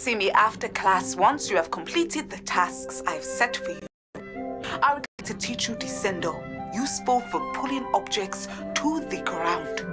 see me after class once you have completed the tasks I've set for you. I would like to teach you Descendo, useful for pulling objects to the ground.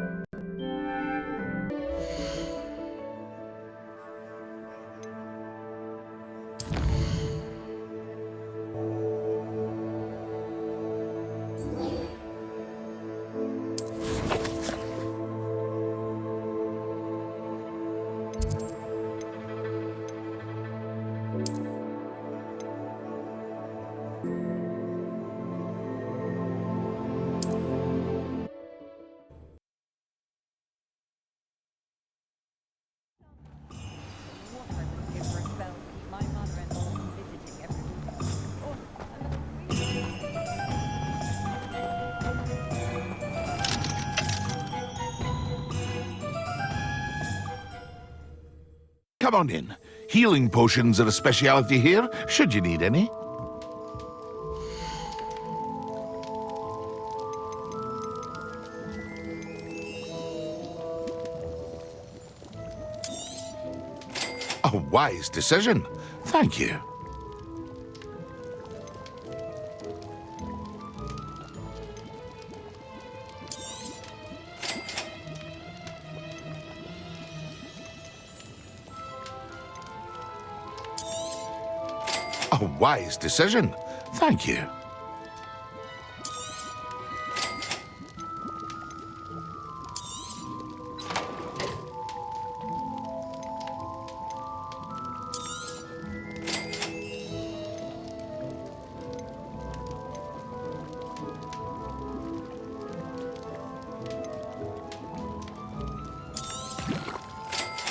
Come on in. Healing potions are a speciality here, should you need any. A wise decision. Thank you. A wise decision. Thank you.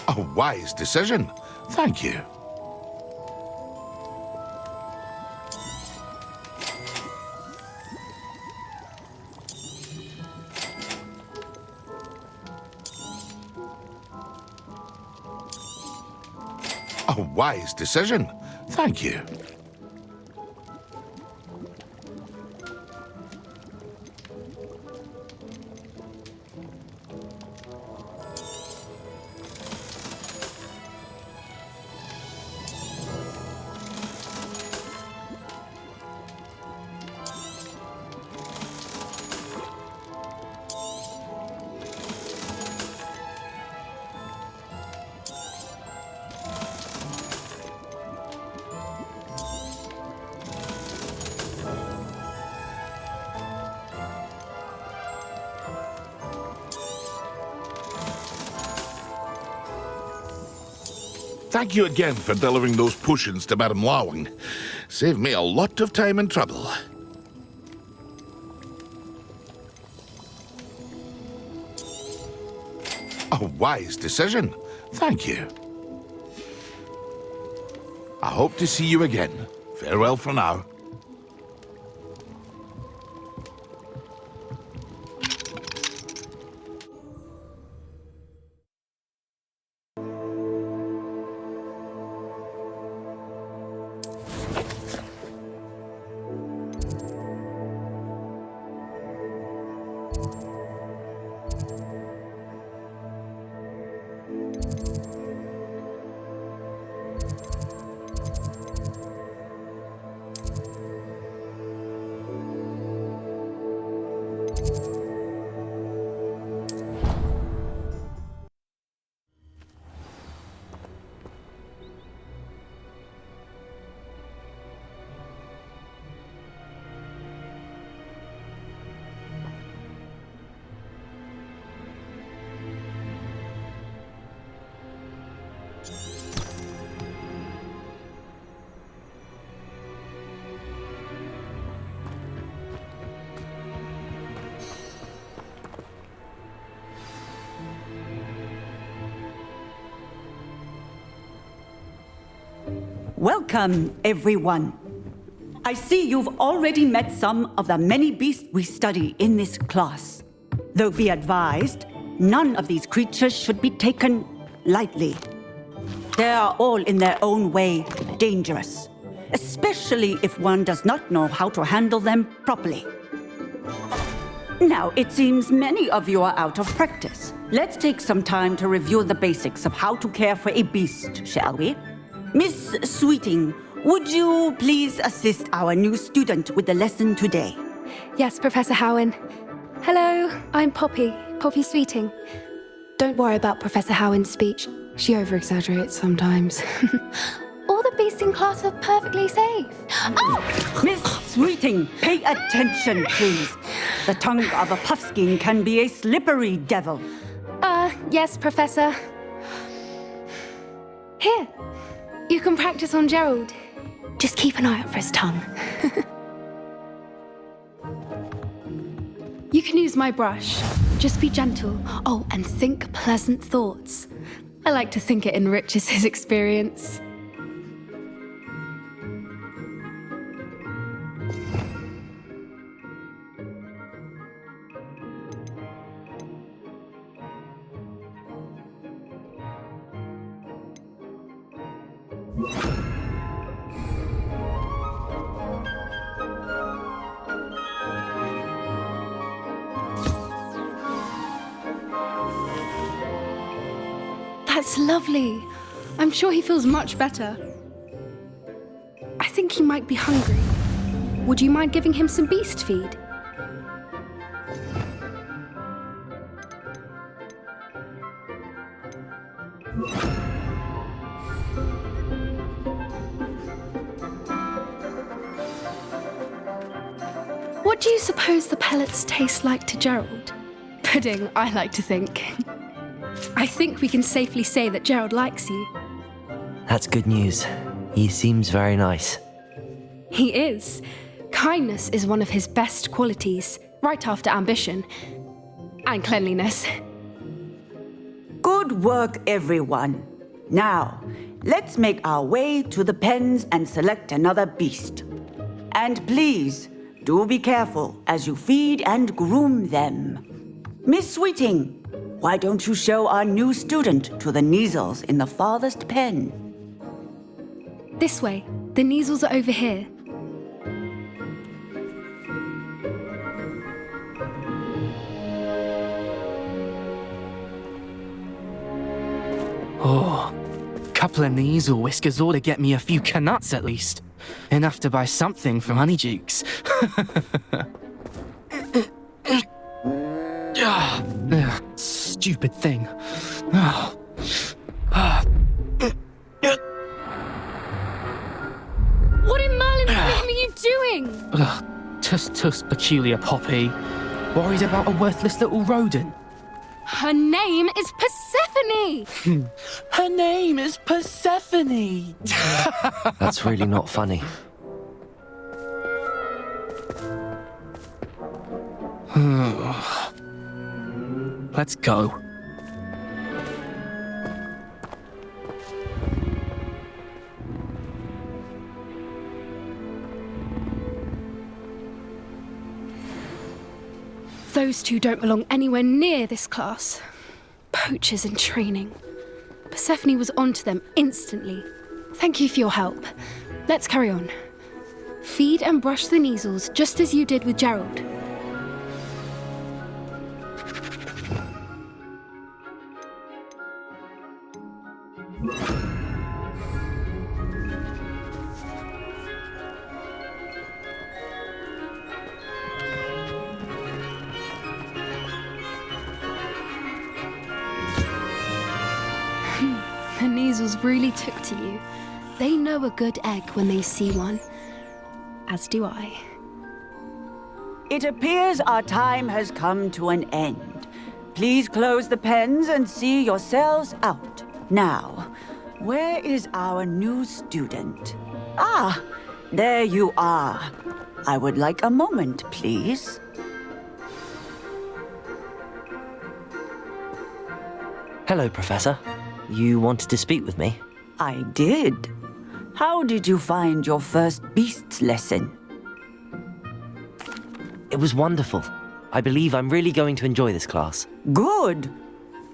A wise decision. Thank you. A wise decision. Thank you. Thank you again for delivering those potions to Madame Lawing. Saved me a lot of time and trouble. A wise decision. Thank you. I hope to see you again. Farewell for now. Welcome, everyone. I see you've already met some of the many beasts we study in this class. Though be advised, none of these creatures should be taken lightly. They are all in their own way dangerous, especially if one does not know how to handle them properly. Now, it seems many of you are out of practice. Let's take some time to review the basics of how to care for a beast, shall we? Miss Sweeting, would you please assist our new student with the lesson today? Yes, Professor Howen. Hello, I'm Poppy Sweeting. Don't worry about Professor Howen's speech. She over-exaggerates sometimes. All the beasts in class are perfectly safe. Oh! Miss Sweeting, pay attention, please. The tongue of a puffskein can be a slippery devil. Yes, Professor. Here, you can practice on Gerald. Just keep an eye out for his tongue. You can use my brush. Just be gentle. Oh, and think pleasant thoughts. I like to think it enriches his experience. That's lovely. I'm sure he feels much better. I think he might be hungry. Would you mind giving him some beast feed? What do you suppose the pellets taste like to Gerald? Pudding, I like to think. I think we can safely say that Gerald likes you. That's good news. He seems very nice. He is. Kindness is one of his best qualities, right after ambition. And cleanliness. Good work, everyone. Now, let's make our way to the pens and select another beast. And please, do be careful as you feed and groom them. Miss Sweeting, why don't you show our new student to the Neasels in the farthest pen? This way. The Neasels are over here. Oh, couple of Neasel whiskers ought to get me a few canuts at least. Enough to buy something from Honeydukes. Stupid thing. What in Merlin's name are you doing? Tuss, peculiar Poppy. Worried about a worthless little rodent. Her name is Persephone! Her name is Persephone! That's really not funny. Let's go. Those two don't belong anywhere near this class. Poachers in training. Persephone was onto them instantly. Thank you for your help. Let's carry on. Feed and brush the Neasels just as you did with Gerald. The Neasels really took to you. They know a good egg when they see one. As do I. It appears our time has come to an end. Please close the pens and see yourselves out. Now, where is our new student? Ah, there you are. I would like a moment, please. Hello, Professor. You wanted to speak with me? I did. How did you find your first beasts lesson? It was wonderful. I believe I'm really going to enjoy this class. Good.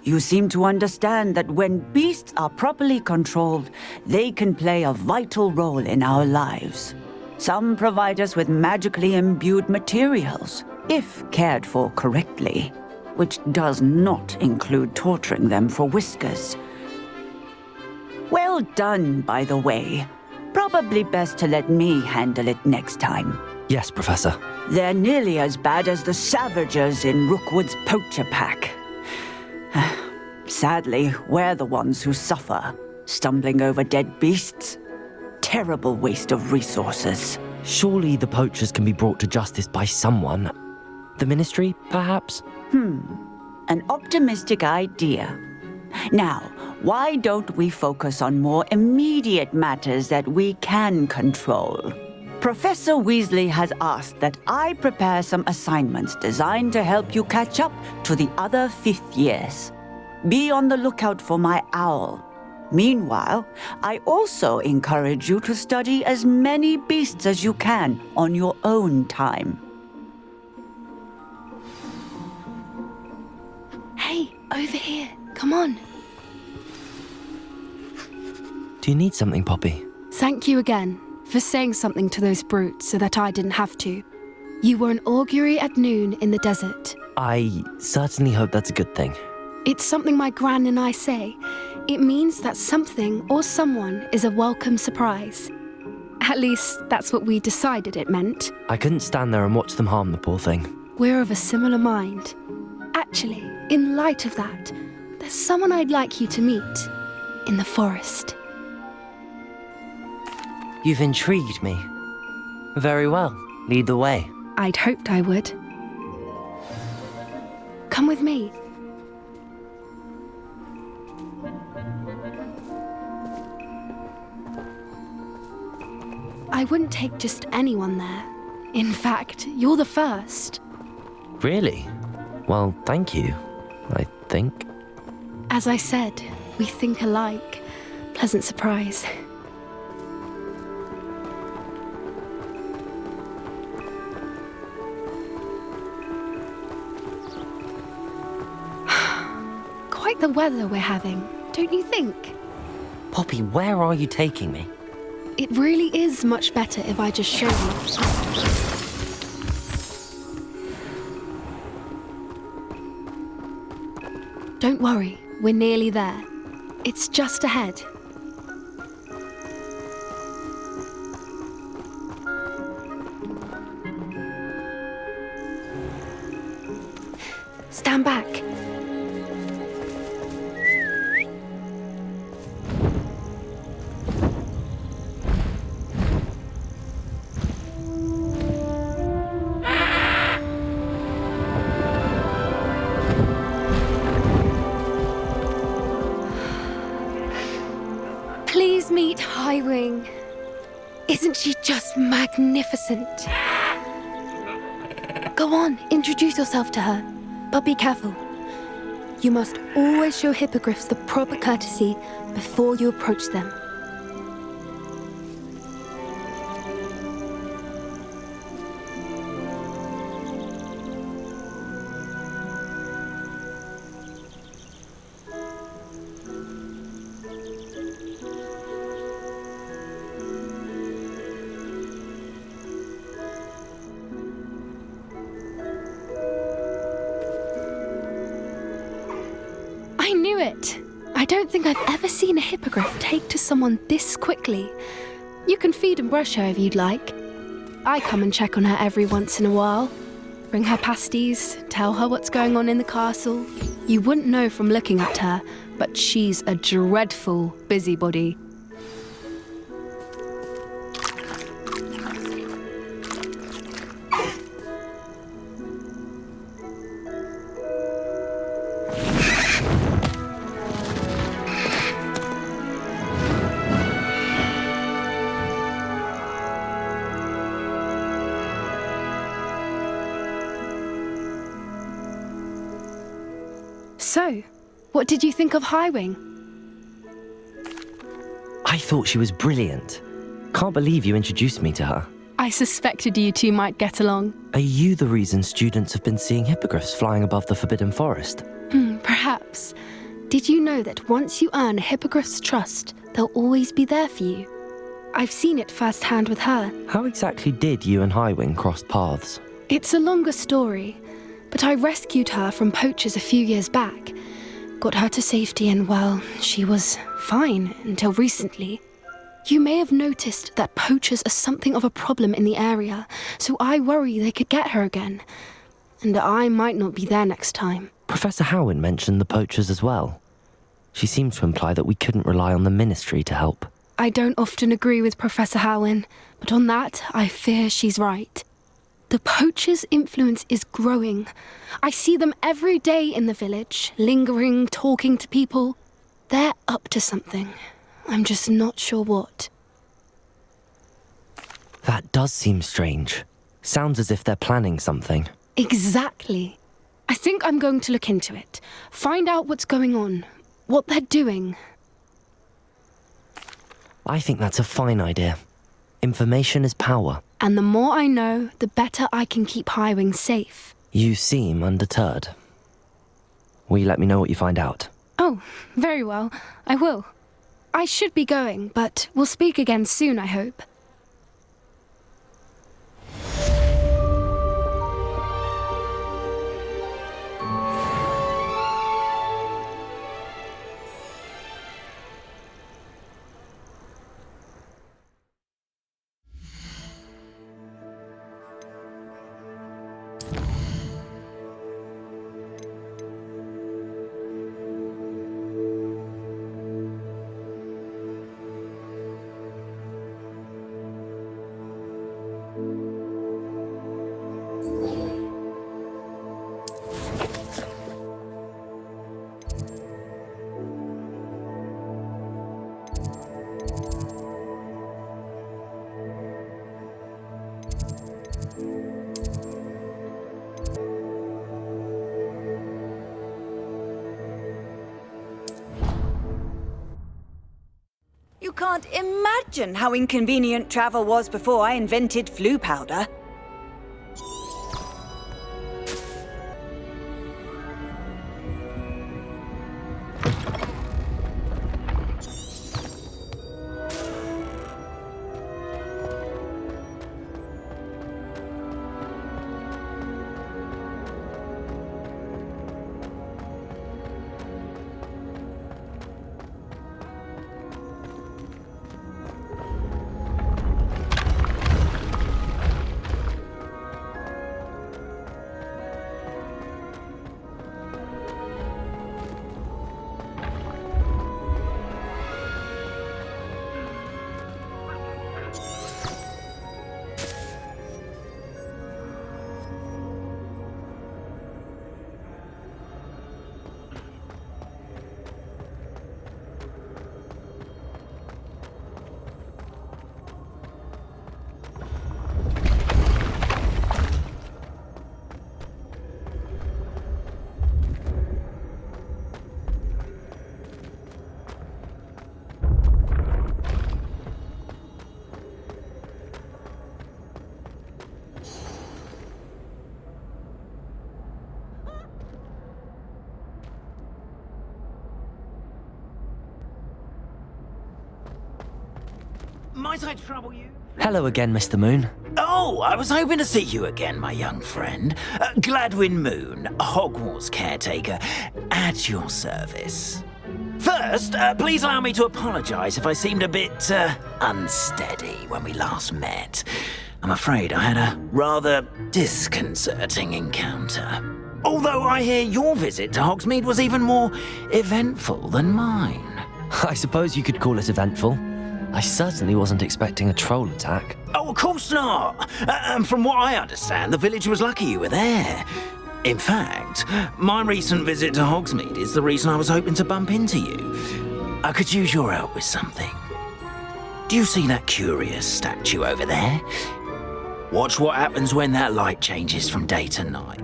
You seem to understand that when beasts are properly controlled, they can play a vital role in our lives. Some provide us with magically imbued materials, if cared for correctly, which does not include torturing them for whiskers. Well, Well done, by the way. Probably best to let me handle it next time. Yes, Professor. They're nearly as bad as the Savagers in Rookwood's poacher pack. Sadly, we're the ones who suffer, stumbling over dead beasts. Terrible waste of resources. Surely the poachers can be brought to justice by someone. The Ministry, perhaps? An optimistic idea. Now, why don't we focus on more immediate matters that we can control? Professor Weasley has asked that I prepare some assignments designed to help you catch up to the other fifth years. Be on the lookout for my owl. Meanwhile, I also encourage you to study as many beasts as you can on your own time. Hey, over here. Come on. Do you need something, Poppy? Thank you again for saying something to those brutes so that I didn't have to. You were an augury at noon in the desert. I certainly hope that's a good thing. It's something my gran and I say. It means that something or someone is a welcome surprise. At least, that's what we decided it meant. I couldn't stand there and watch them harm the poor thing. We're of a similar mind. Actually, in light of that, there's someone I'd like you to meet in the forest. You've intrigued me. Very well. Lead the way. I'd hoped I would. Come with me. I wouldn't take just anyone there. In fact, you're the first. Really? Well, thank you, I think. As I said, we think alike. Pleasant surprise. Quite the weather we're having, don't you think? Poppy, where are you taking me? It really is much better if I just show you. Don't worry, we're nearly there. It's just ahead. Stand back. Please meet Highwing. Isn't she just magnificent? Go on, introduce yourself to her. But be careful. You must always show hippogriffs the proper courtesy before you approach them. I knew it! I don't think I've ever seen a hippogriff take to someone this quickly. You can feed and brush her if you'd like. I come and check on her every once in a while. Bring her pasties, tell her what's going on in the castle. You wouldn't know from looking at her, but she's a dreadful busybody. So, what did you think of Highwing? I thought she was brilliant. Can't believe you introduced me to her. I suspected you two might get along. Are you the reason students have been seeing hippogriffs flying above the Forbidden Forest? Perhaps. Did you know that once you earn a hippogriff's trust, they'll always be there for you? I've seen it firsthand with her. How exactly did you and Highwing cross paths? It's a longer story, but I rescued her from poachers a few years back. got her to safety, and well, she was fine until recently. You may have noticed that poachers are something of a problem in the area, so I worry they could get her again. And I might not be there next time. Professor Howin mentioned the poachers as well. She seemed to imply that we couldn't rely on the Ministry to help. I don't often agree with Professor Howin, but on that, I fear she's right. The poachers' influence is growing. I see them every day in the village, lingering, talking to people. They're up to something. I'm just not sure what. That does seem strange. Sounds as if they're planning something. Exactly. I think I'm going to look into it. Find out what's going on, what they're doing. I think that's a fine idea. Information is power. And the more I know, the better I can keep Highwing safe. You seem undeterred. Will you let me know what you find out? Oh, very well. I will. I should be going, but we'll speak again soon, I hope. You can't imagine how inconvenient travel was before I invented flu powder. Might I trouble you? Hello again, Mr. Moon. Oh, I was hoping to see you again, my young friend. Gladwin Moon, Hogwarts caretaker, at your service. First, please allow me to apologise if I seemed a bit unsteady when we last met. I'm afraid I had a rather disconcerting encounter. Although I hear your visit to Hogsmeade was even more eventful than mine. I suppose you could call it eventful. I certainly wasn't expecting a troll attack. Oh, of course not. And from what I understand, the village was lucky you were there. In fact, my recent visit to Hogsmeade is the reason I was hoping to bump into you. I could use your help with something. Do you see that curious statue over there? Watch what happens when that light changes from day to night.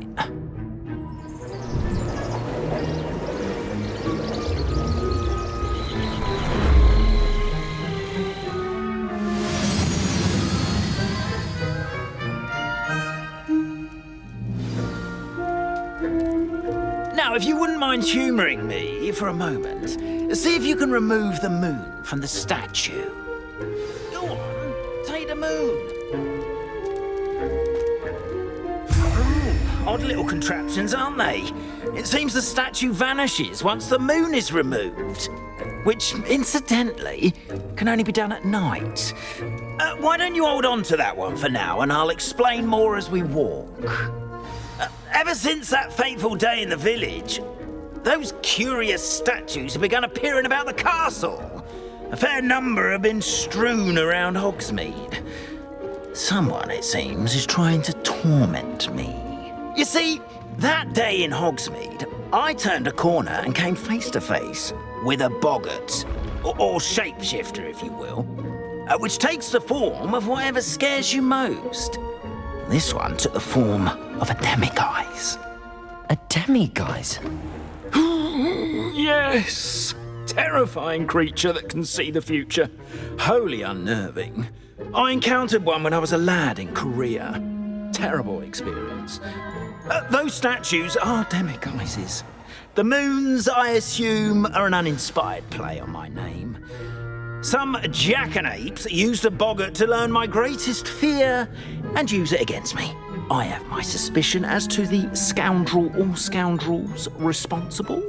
Now, if you wouldn't mind humouring me for a moment, see if you can remove the moon from the statue. Go on, take the moon. Odd little contraptions, aren't they? It seems the statue vanishes once the moon is removed. Which, incidentally, can only be done at night. Why don't you hold on to that one for now, and I'll explain more as we walk. Ever since that fateful day in the village, those curious statues have begun appearing about the castle. A fair number have been strewn around Hogsmeade. Someone, it seems, is trying to torment me. You see, that day in Hogsmeade, I turned a corner and came face to face with a boggart, or shapeshifter, if you will, which takes the form of whatever scares you most. This one took the form of a demiguise. A demiguise? Yes! Terrifying creature that can see the future. Wholly unnerving. I encountered one when I was a lad in Korea. Terrible experience. Those statues are demiguises. The moons, I assume, are an uninspired play on my name. Some jackanapes used a boggart to learn my greatest fear and use it against me. I have my suspicion as to the scoundrel or scoundrels responsible.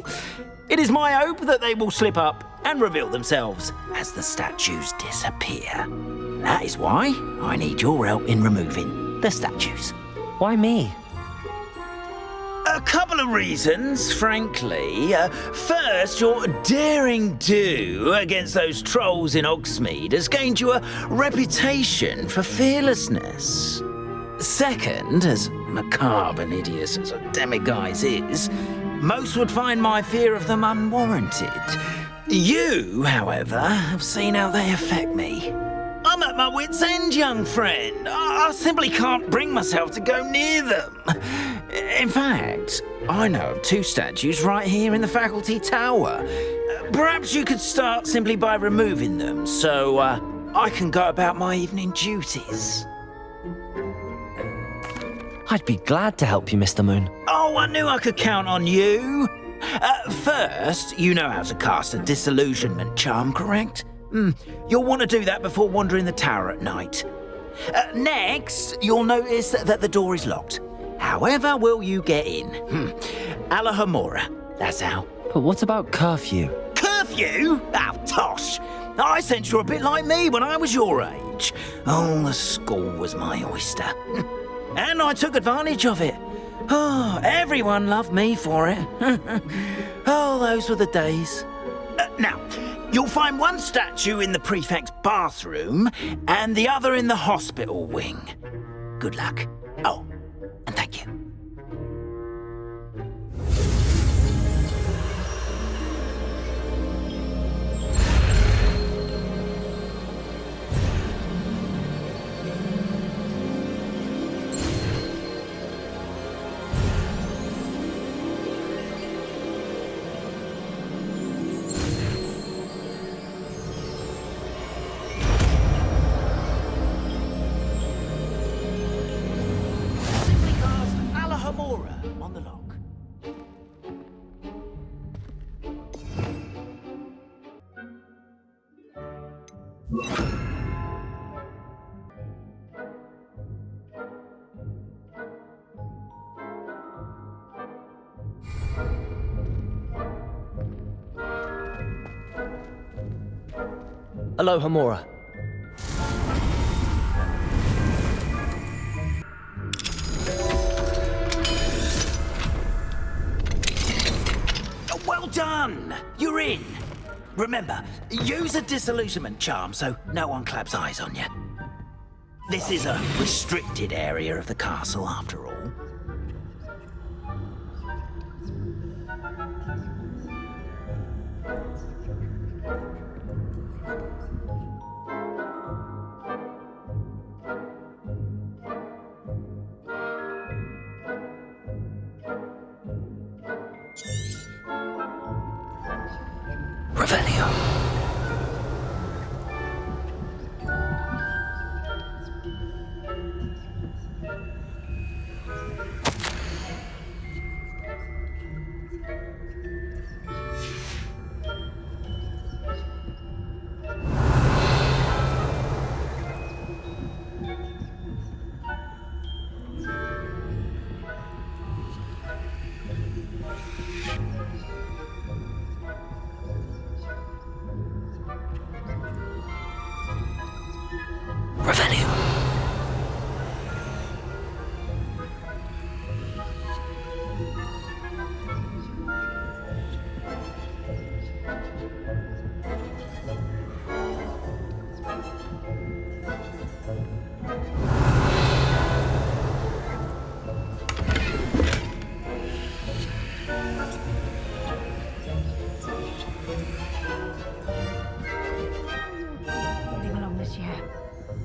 It is my hope that they will slip up and reveal themselves as the statues disappear. That is why I need your help in removing the statues. Why me? A couple of reasons, frankly. First, your daring do against those trolls in Hogsmeade has gained you a reputation for fearlessness. Second, as macabre and hideous as a demiguise is, most would find my fear of them unwarranted. You, however, have seen how they affect me. I'm at my wit's end, young friend. I simply can't bring myself to go near them. In fact, I know of two statues right here in the faculty tower. Perhaps you could start simply by removing them, so I can go about my evening duties. I'd be glad to help you, Mr. Moon. Oh, I knew I could count on you. First, you know how to cast a disillusionment charm, correct? You'll want to do that before wandering the tower at night. Next, you'll notice that the door is locked. However will you get in? Alahomora, that's how. But what about curfew? Curfew? Oh, tosh. I sense you're a bit like me when I was your age. Oh, the school was my oyster. And I took advantage of it. Oh, everyone loved me for it. Oh, those were the days. Now, you'll find one statue in the prefect's bathroom and the other in the hospital wing. Good luck. Oh, and thank you. On the lock. Aloha Mora. Well done! You're in. Remember, use a disillusionment charm so no one claps eyes on you. This is a restricted area of the castle, after all. Revelio.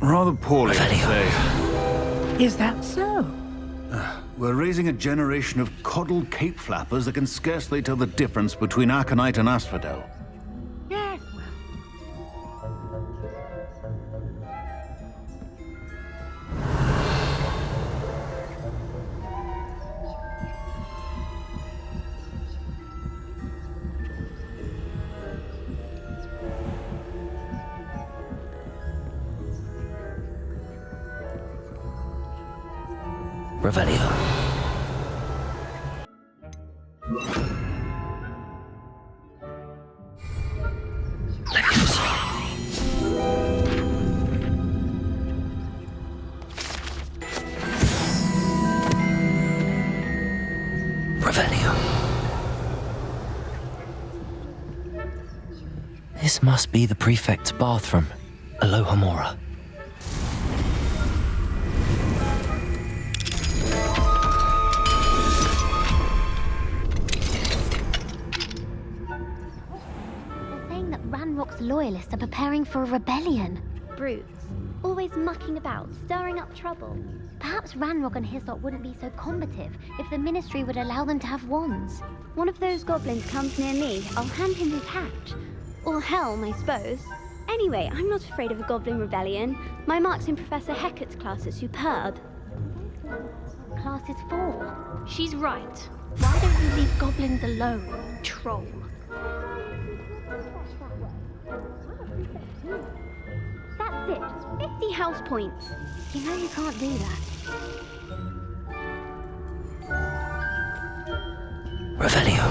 Rather poorly, I'd say. Is that so? We're raising a generation of coddled cape flappers that can scarcely tell the difference between aconite and asphodel. Yes, Revelio. Revelio. This must be the prefect's bathroom. Alohomora. Ranrock's loyalists are preparing for a rebellion. Brutes. Always mucking about, stirring up trouble. Perhaps Ranrock and his lot wouldn't be so combative if the Ministry would allow them to have wands. One of those goblins comes near me, I'll hand him his hatch. Or helm, I suppose. Anyway, I'm not afraid of a goblin rebellion. My marks in Professor Hecat's class are superb. Class is 4. She's right. Why don't you leave goblins alone, troll? That's it. 50 house points. You know you can't do that. Revelio.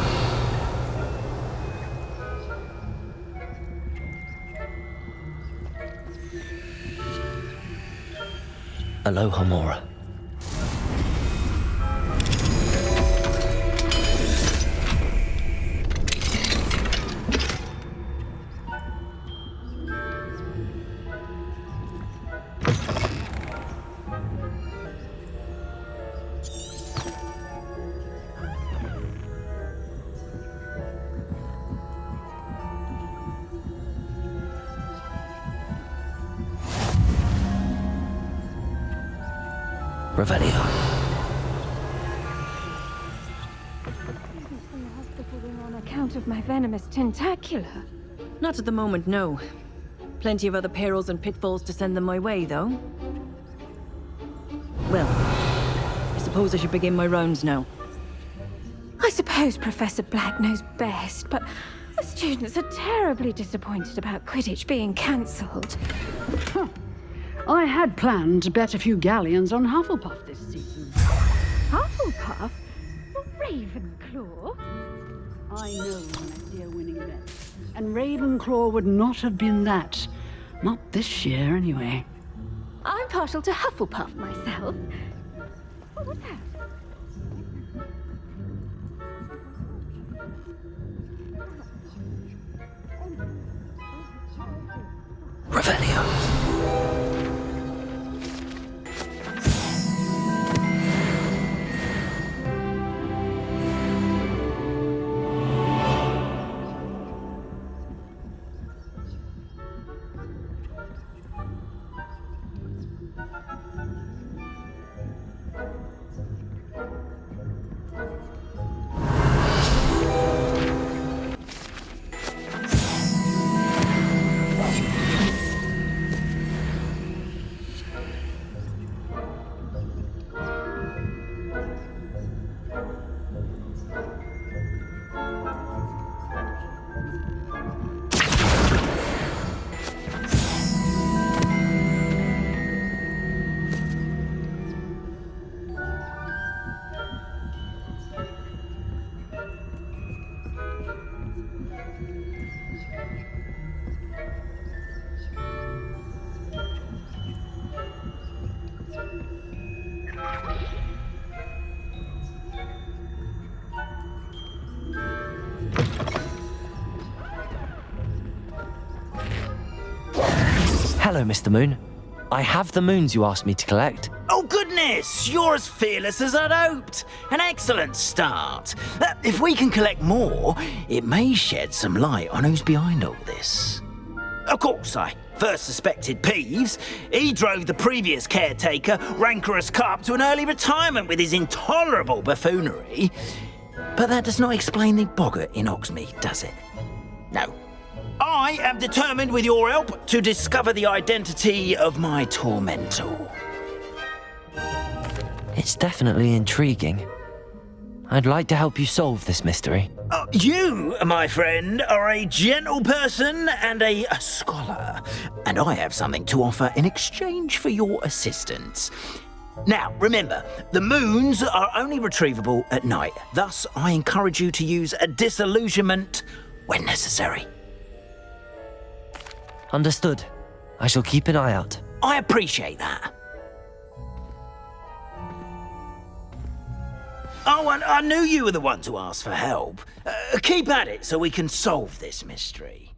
Alohomora. Revelio. From the hospital room on account of my venomous tentacula. Not at the moment, no. Plenty of other perils and pitfalls to send them my way, though. Well, I suppose I should begin my rounds now. I suppose Professor Black knows best, but the students are terribly disappointed about Quidditch being cancelled. Huh. I had planned to bet a few galleons on Hufflepuff this season. Hufflepuff? Ravenclaw? I know when I see a winning bet. And Ravenclaw would not have been that. Not this year, anyway. I'm partial to Hufflepuff myself. What was that? Revelio. Hello, Mr. Moon. I have the moons you asked me to collect. Oh, goodness! You're as fearless as I'd hoped. An excellent start. If we can collect more, it may shed some light on who's behind all this. Of course, I first suspected Peeves, he drove the previous caretaker, rancorous Carp, to an early retirement with his intolerable buffoonery. But that does not explain the boggart in Oxmead, does it? No. I am determined, with your help, to discover the identity of my tormentor. It's definitely intriguing. I'd like to help you solve this mystery. You, my friend, are a gentle person and a scholar, and I have something to offer in exchange for your assistance. Now, remember, the moons are only retrievable at night. Thus, I encourage you to use a disillusionment when necessary. Understood. I shall keep an eye out. I appreciate that. Oh, and I knew you were the one to ask for help. Keep at it so we can solve this mystery.